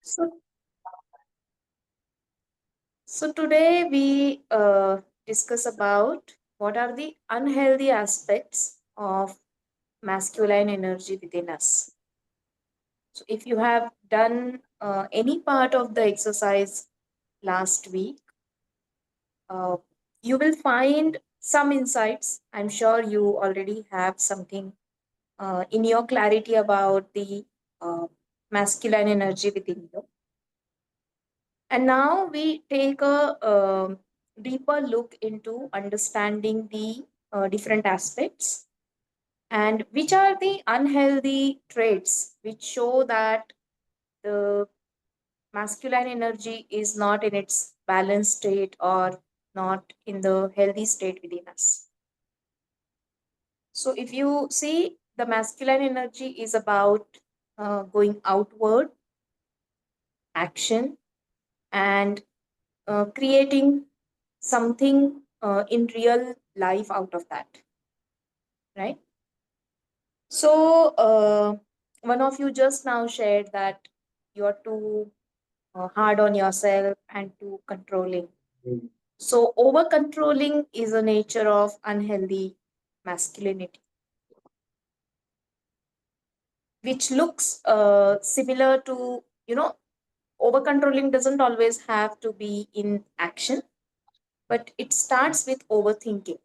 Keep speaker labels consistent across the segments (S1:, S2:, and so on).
S1: So, so today we discuss about what are the unhealthy aspects of masculine energy within us. So, if you have done any part of the exercise last week, uh, you will find some insights. I'm sure you already have something in your clarity about the uh, masculine energy within you. And now we take a deeper look into understanding the different aspects and which are the unhealthy traits which show that the masculine energy is not in its balanced state or not in the healthy state within us. So, if you see, the masculine energy is about going outward, action, and creating something in real life out of that, right? So one of you just now shared that you're too hard on yourself and too controlling. So over controlling is a nature of unhealthy masculinity, which looks similar to, over controlling doesn't always have to be in action, but it starts with overthinking.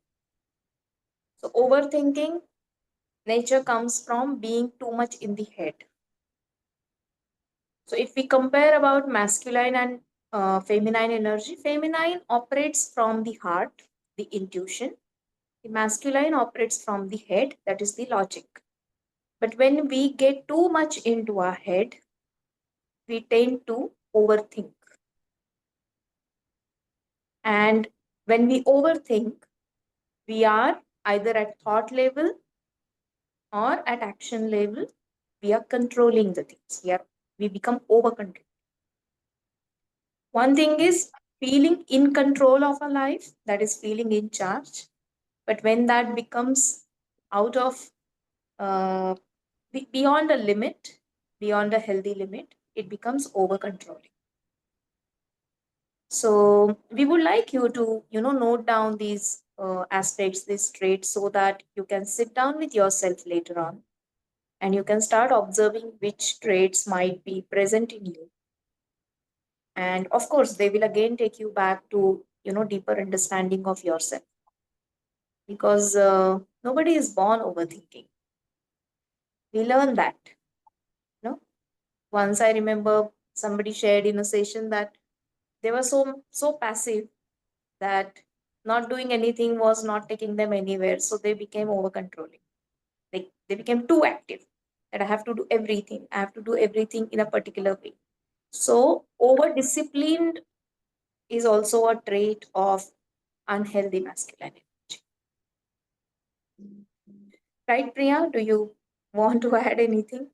S1: So overthinking nature comes from being too much in the head. So if we compare about masculine and feminine energy, feminine operates from the heart, the intuition. The masculine operates from the head, that is the logic. But when we get too much into our head, we tend to overthink. And when we overthink, we are either at thought level or at action level. We are controlling the things. We become over control. One thing is feeling in control of our life, that is feeling in charge. But when that becomes out of beyond a limit, beyond a healthy limit, it becomes over controlling. So we would like you to, note down these aspects, these traits, so that you can sit down with yourself later on and you can start observing which traits might be present in you. And of course, they will again take you back to, deeper understanding of yourself, because nobody is born overthinking. We learn that. You know, once I remember somebody shared in a session that they were so passive that not doing anything was not taking them anywhere, so they became over controlling. Like they became too active, that I have to do everything. I have to do everything in a particular way. So over disciplined is also a trait of unhealthy masculinity. Right, Priya? Do you want to add anything?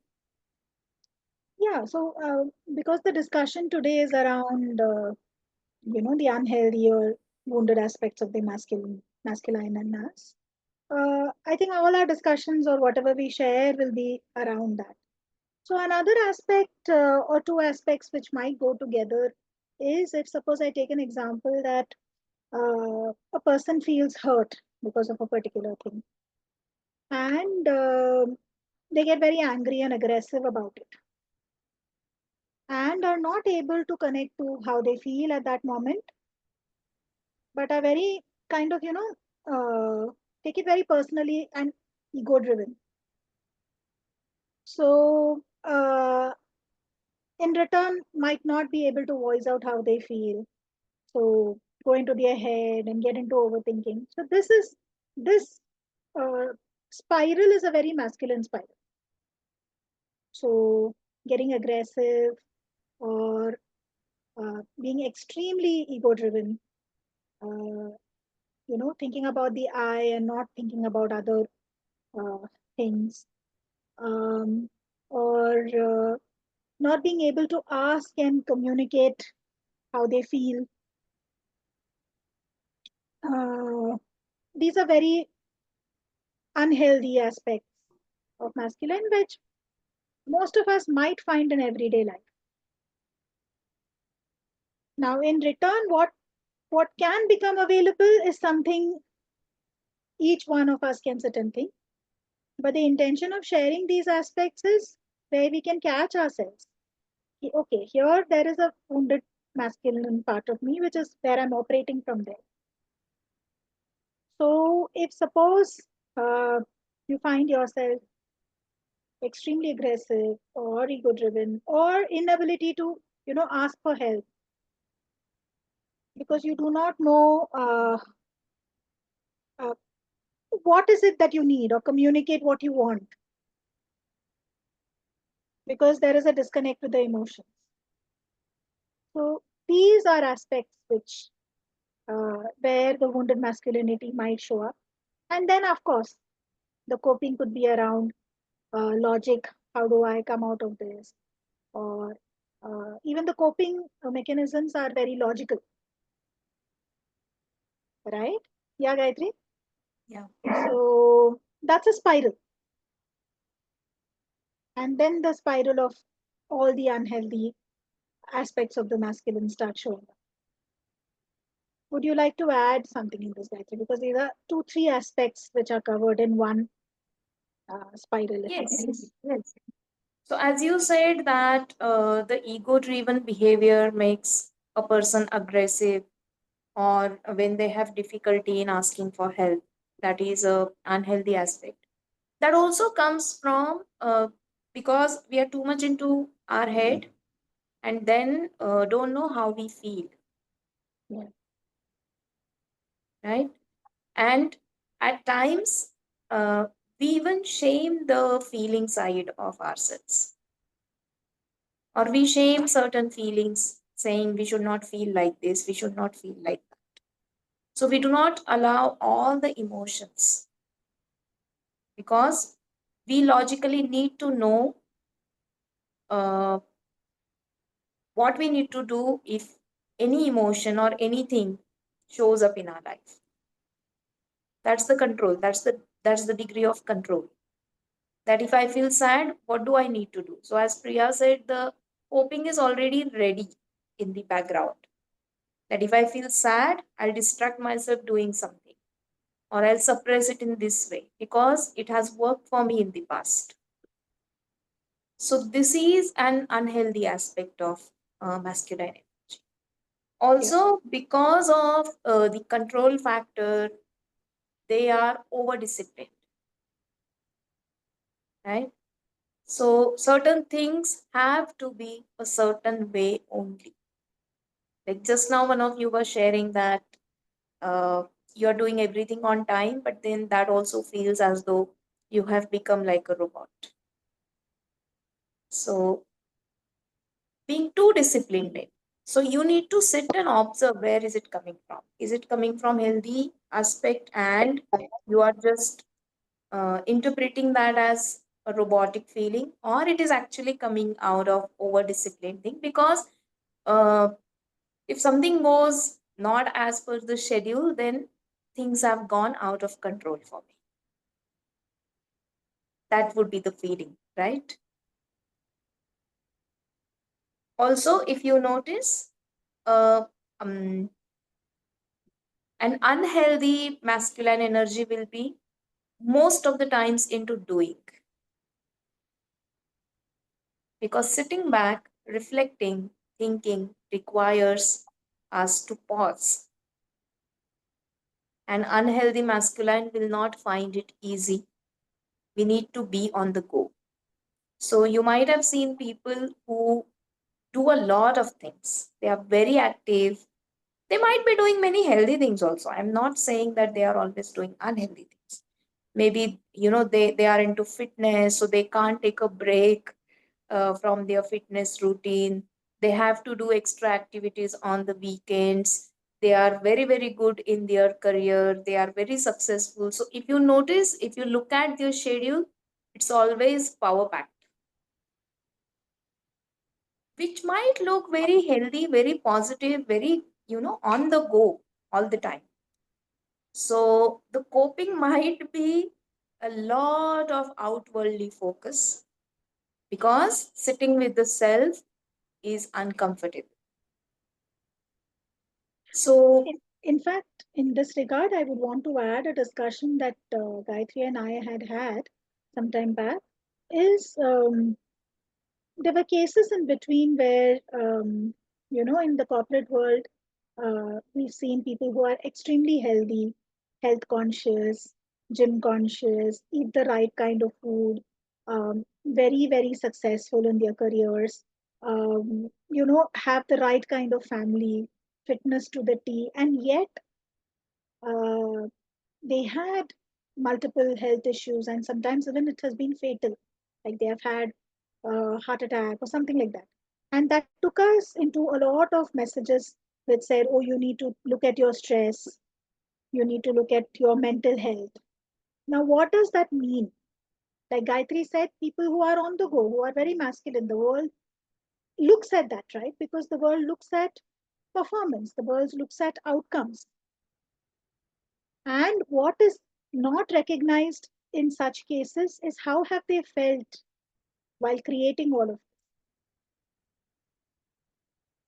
S2: Yeah, so because the discussion today is around, the unhealthy or wounded aspects of the masculine and mass, I think all our discussions or whatever we share will be around that. So another aspect or two aspects which might go together is if suppose I take an example that a person feels hurt because of a particular thing and they get very angry and aggressive about it and are not able to connect to how they feel at that moment, but are very kind of, take it very personally and ego driven. So, in return, might not be able to voice out how they feel. So, go into their head and get into overthinking. So, this uh, spiral is a very masculine spiral. So, getting aggressive or being extremely ego driven, uh, thinking about the I and not thinking about other uh, things, um, or not being able to ask and communicate how they feel. Uh, these are very unhealthy aspects of masculine, which most of us might find in everyday life. Now, in return, what can become available is something each one of us can sit and think. But the intention of sharing these aspects is where we can catch ourselves. Okay, here there is a wounded masculine part of me, which is where I'm operating from there. So, if suppose you find yourself extremely aggressive or ego driven or inability to, ask for help because you do not know uh, what is it that you need or communicate what you want because there is a disconnect with the emotions. So these are aspects which where the wounded masculinity might show up. And then, of course, the coping could be around logic. How do I come out of this? Or even the coping mechanisms are very logical, right? Yeah, Gayatri.
S1: Yeah.
S2: So that's a spiral. And then the spiral of all the unhealthy aspects of the masculine start showing up. Would you like to add something in this, Gayatri? Because these are two, three aspects which are covered in one spiral, if I
S1: Yes.
S2: may say.
S1: Yes. So, as you said, that the ego driven behavior makes a person aggressive, or when they have difficulty in asking for help, that is a unhealthy aspect. That also comes from because we are too much into our head, and then don't know how we feel,
S2: Yeah,
S1: right? And at times, we even shame the feeling side of ourselves, or we shame certain feelings, saying we should not feel like this, we should not feel like that. So we do not allow all the emotions because we logically need to know uh, what we need to do if any emotion or anything shows up in our life. That's the control. That's the degree of control. That if I feel sad, what do I need to do? So as Priya said, the coping is already ready in the background. That if I feel sad, I'll distract myself doing something, or I'll suppress it in this way because it has worked for me in the past. So this is an unhealthy aspect of masculine energy.
S2: yeah,
S1: Also, because of the control factor, they are over disciplined, right? So certain things have to be a certain way only. Like just now, one of you was sharing that you're doing everything on time, but then that also feels as though you have become like a robot. So being too disciplined, maybe. So you need to sit and observe where is it coming from. Is it coming from healthy aspect, and you are just interpreting that as a robotic feeling, or it is actually coming out of over disciplined thing? Because uh, if something goes not as per the schedule, then things have gone out of control for me. That would be the feeling, right? Also, if you notice, uh, um, an unhealthy masculine energy will be most of the times into doing, because sitting back, reflecting, thinking requires us to pause. An unhealthy masculine will not find it easy. We need to be on the go. So, you might have seen people who do a lot of things, they are very active. They might be doing many healthy things also. I'm not saying that they are always doing unhealthy things. Maybe, they are into fitness, so they can't take a break from their fitness routine. They have to do extra activities on the weekends. They are very, very good in their career. They are very successful. So if you notice, if you look at their schedule, it's always power packed, which might look very healthy, very positive, very, on the go all the time. So the coping might be a lot of outwardly focus, because sitting with the self is uncomfortable. So,
S2: In fact, in this regard, I would want to add a discussion that Gayatri and I had some time back. Is There were cases in between where, in the corporate world, we've seen people who are extremely healthy, health conscious, gym conscious, eat the right kind of food, very, very successful in their careers, have the right kind of family, fitness to the T, and yet uh, they had multiple health issues, and sometimes even it has been fatal. Like they have had a heart attack or something like that. And that took us into a lot of messages which said, oh, you need to look at your stress, you need to look at your mental health. Now, what does that mean? Like Gayatri said, people who are on the go, who are very masculine, the world looks at that, right? Because the world looks at performance, the world looks at outcomes. And what is not recognized in such cases is how have they felt while creating all of this.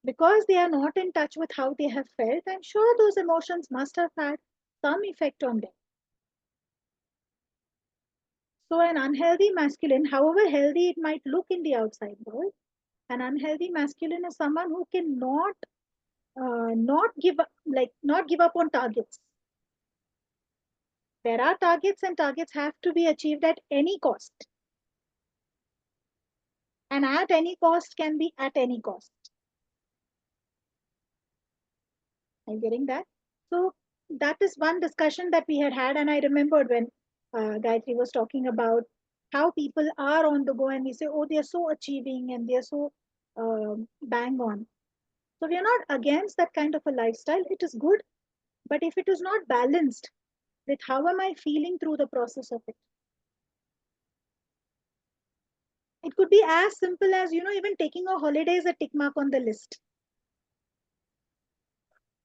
S2: Because they are not in touch with how they have felt, I'm sure those emotions must have had some effect on them. So an unhealthy masculine, however healthy it might look in the outside world, an unhealthy masculine is someone who cannot not give up, like not give up on targets. There are targets, and targets have to be achieved at any cost. And at any cost can be at any cost. Are you getting that? So that is one discussion that we had, and I remembered when Gayatri was talking about how people are on the go, and we say, oh, they are so achieving and they are so bang on. So we are not against that kind of a lifestyle. It is good, but if it is not balanced with how am I feeling through the process of it, it could be as simple as even taking a holiday as a tick mark on the list.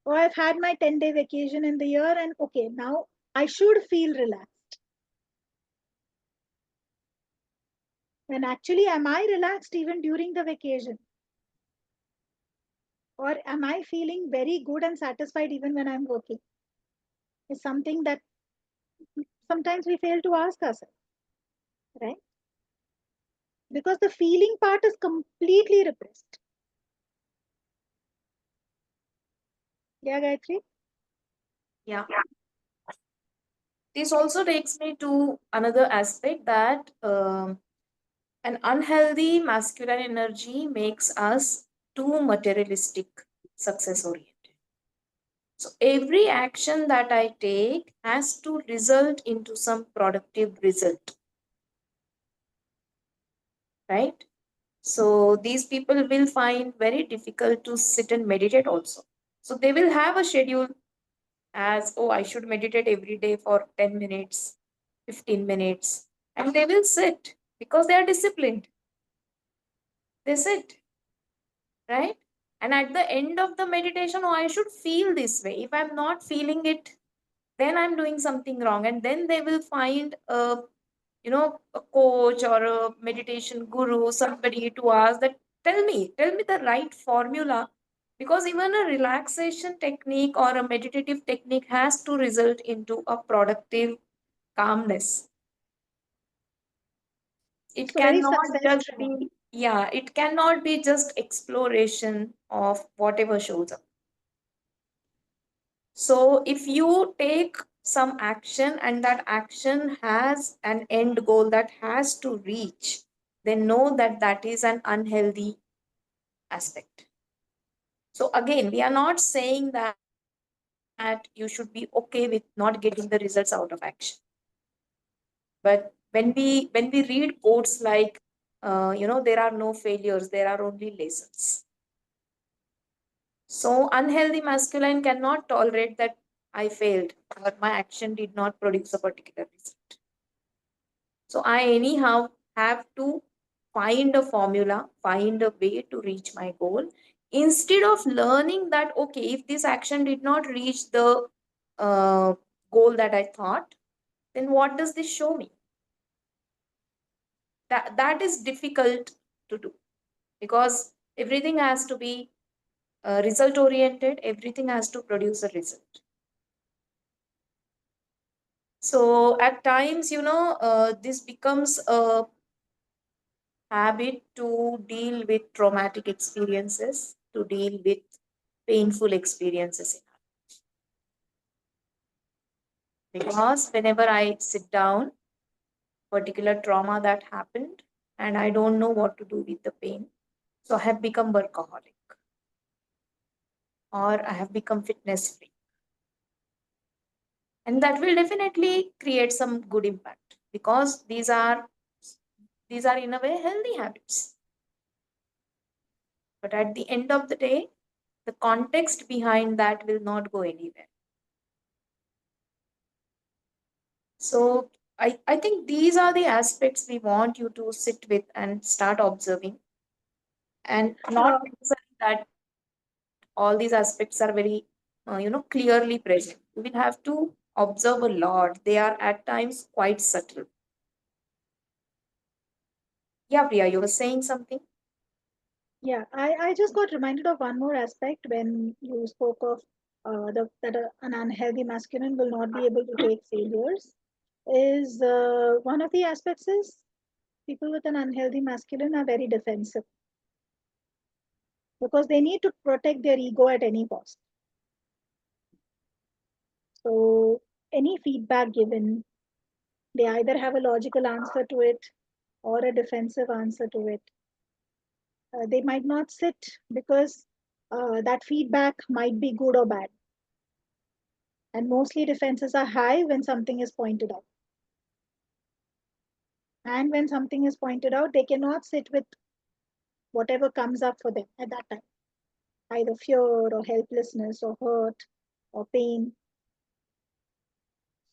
S2: Or I've had my 10-day vacation in the year, and okay, now I should feel relaxed. And actually, am I relaxed even during the vacation? Or am I feeling very good and satisfied even when I'm working? Is something that sometimes we fail to ask ourselves, right? Because the feeling part is completely repressed. Yeah, Gayatri?
S1: yeah, this also takes me to another aspect that an unhealthy masculine energy makes us too materialistic, success oriented. So every action that I take has to result into some productive result, right? So these people will find very difficult to sit and meditate also. So they will have a schedule as, oh, I should meditate every day for 10 minutes, 15 minutes, and they will sit because they are disciplined. They sit, right? And at the end of the meditation, oh, I should feel this way. If I'm not feeling it, then I'm doing something wrong. And then they will find a coach or a meditation guru, somebody to ask that, tell me the right formula. Because even a relaxation technique or a meditative technique has to result into a productive calmness. It
S2: So very
S1: cannot
S2: success
S1: just
S2: driven.
S1: be, yeah, it cannot be just exploration of whatever shows up. So if you take some action and that action has an end goal that has to reach, then know that that is an unhealthy aspect. So again, we are not saying that you should be okay with not getting the results out of action. But when we read quotes like, there are no failures, there are only lessons. So unhealthy masculine cannot tolerate that I failed or my action did not produce a particular result. So I anyhow have to find a formula, find a way to reach my goal instead of learning that, okay, if this action did not reach the uh, goal that I thought, then what does this show me? That is difficult to do because everything has to be result oriented, everything has to produce a result. So at times, this becomes a habit to deal with traumatic experiences, to deal with painful experiences in life. Because whenever I sit down, particular trauma that happened, and I don't know what to do with the pain, so I have become workaholic or I have become fitness free. And that will definitely create some good impact because these are in a way healthy habits. But at the end of the day, the context behind that will not go anywhere. So I think these are the aspects we want you to sit with and start observing. And not
S2: Uh,
S1: necessarily that all these aspects are very, clearly present. You will have to observe a lot. They are at times quite subtle. Yeah, Priya, you were saying something?
S2: yeah, I just got reminded of one more aspect when you spoke of an unhealthy masculine will not be able to take failures. Is one of the aspects is people with an unhealthy masculine are very defensive because they need to protect their ego at any cost. So any feedback given, they either have a logical answer to it or a defensive answer to it. They might not sit because that feedback might be good or bad. And mostly defenses are high when something is pointed out. And when something is pointed out, they cannot sit with whatever comes up for them at that time, either fear or helplessness or hurt or pain.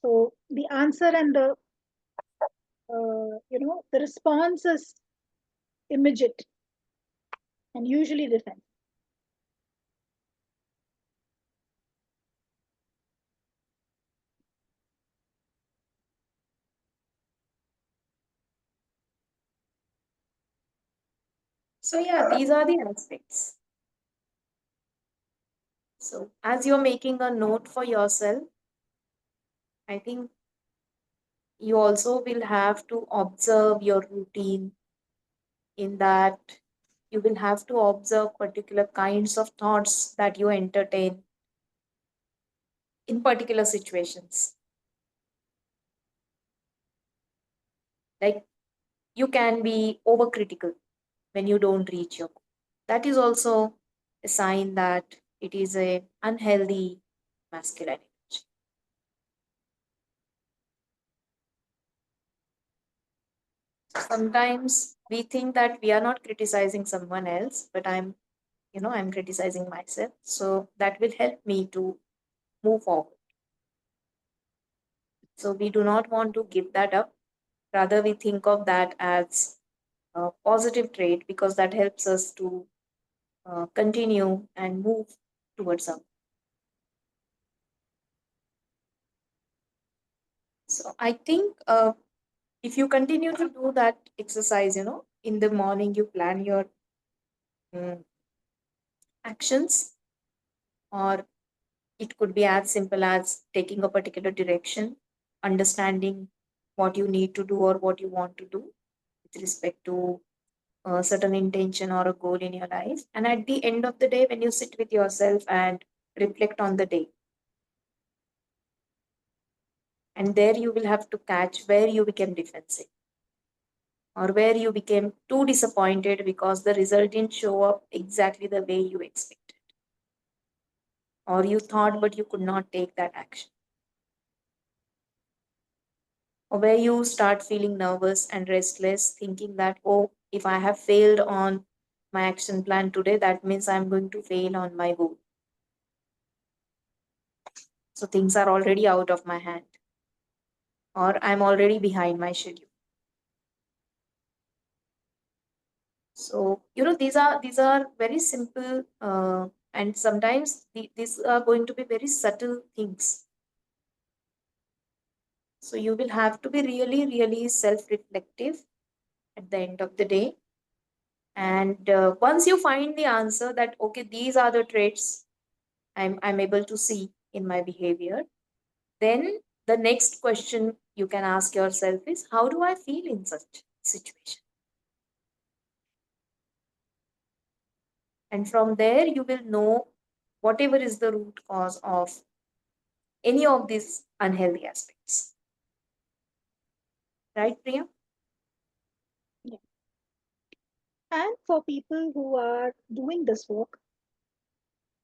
S2: So the answer and the response is immediate and usually defense.
S1: So yeah, these are the aspects. So as you're making a note for yourself, I think you also will have to observe your routine in that you will have to observe particular kinds of thoughts that you entertain in particular situations. Like you can be overcritical when you don't reach your goal. That is also a sign that it is a unhealthy masculine energy. Sometimes we think that we are not criticizing someone else, but I'm criticizing myself. So that will help me to move forward. So we do not want to give that up. Rather, we think of that as a positive trait because that helps us to continue and move towards something. So I think if you continue to do that exercise, in the morning you plan your mm, actions, or it could be as simple as taking a particular direction, understanding what you need to do or what you want to do with respect to a certain intention or a goal in your life. And at the end of the day, when you sit with yourself and reflect on the day, and there you will have to catch where you became defensive or where you became too disappointed because the result didn't show up exactly the way you expected, or you thought but you could not take that action, or where you start feeling nervous and restless, thinking that, oh, if I have failed on my action plan today, that means I'm going to fail on my goal. So things are already out of my hand, or I'm already behind my schedule. So these are very simple, and sometimes these are going to be very subtle things. So you will have to be really, really self reflective at the end of the day And once you find the answer that, okay, these are the traits I'm able to see in my behavior, then the next question you can ask yourself is, how do I feel in such situation? And from there, you will know whatever is the root cause of any of these unhealthy aspects. Right, Priya?
S2: Yeah. And for people who are doing this work,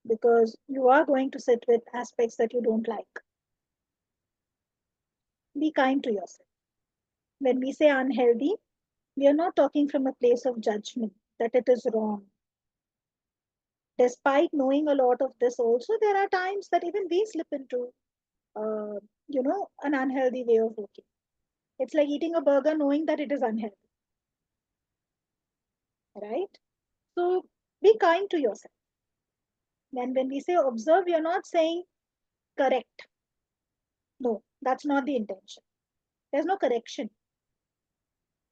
S2: because you are going to sit with aspects that you don't like, be kind to yourself. When we say unhealthy, we are not talking from a place of judgment that it is wrong. Despite knowing a lot of this, also, there are times that even we slip into, uh, an unhealthy way of working. It's like eating a burger knowing that it is unhealthy, right? So be kind to yourself. And when we say observe, we are not saying correct. No, that's not the intention. There's no correction.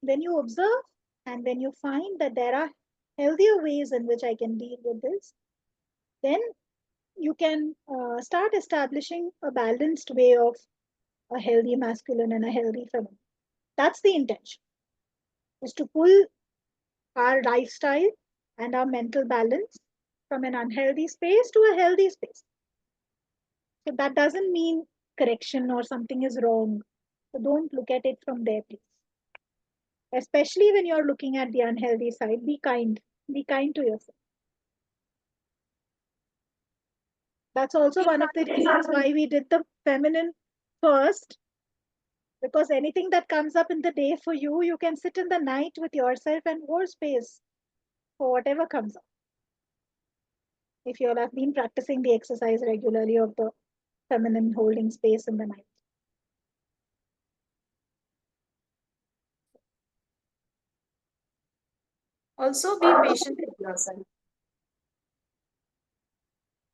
S2: When you observe and when you find that there are healthier ways in which I can deal with this, then you can start establishing a balanced way of a healthy masculine and a healthy feminine. That's the intention, is to pull our lifestyle and our mental balance from an unhealthy space to a healthy space. So that doesn't mean correction or something is wrong. So don't look at it from there, please. Especially when you're looking at the unhealthy side, be kind. Be kind to yourself. That's also one of the reasons why we did the feminine first, because anything that comes up in the day for you, you can sit in the night with yourself and hold space for whatever comes up. If you all have been practicing the exercise regularly of the feminine holding space in the night.
S1: Also, be patient with yourself.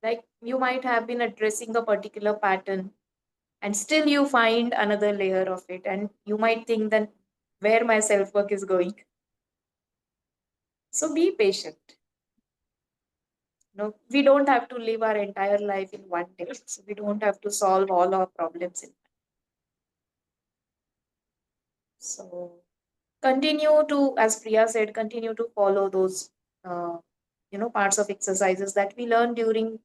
S1: Like, you might have been addressing a particular pattern and still you find another layer of it, and you might think that where my self work is going. So be patient. No, we don't have to live our entire life in one day. So we don't have to solve all our problems in. So continue to, as Priya said, continue to follow those, uh, parts of exercises that we learn during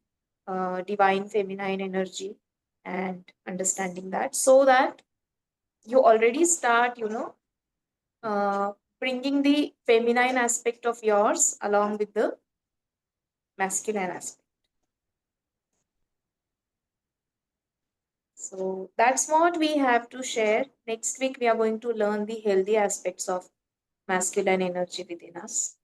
S1: divine feminine energy, and understanding that, so that you already start, uh, bringing the feminine aspect of yours along with the masculine aspect. So that's what we have to share. Next week, we are going to learn the healthy aspects of masculine energy within us.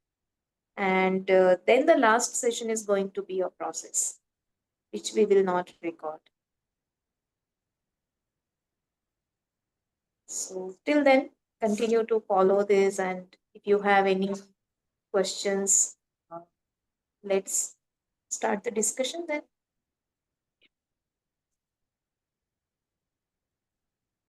S1: And then the last session is going to be a process, which we will not record. So till then, continue to follow this. And if you have any questions, uh, let's start the discussion then.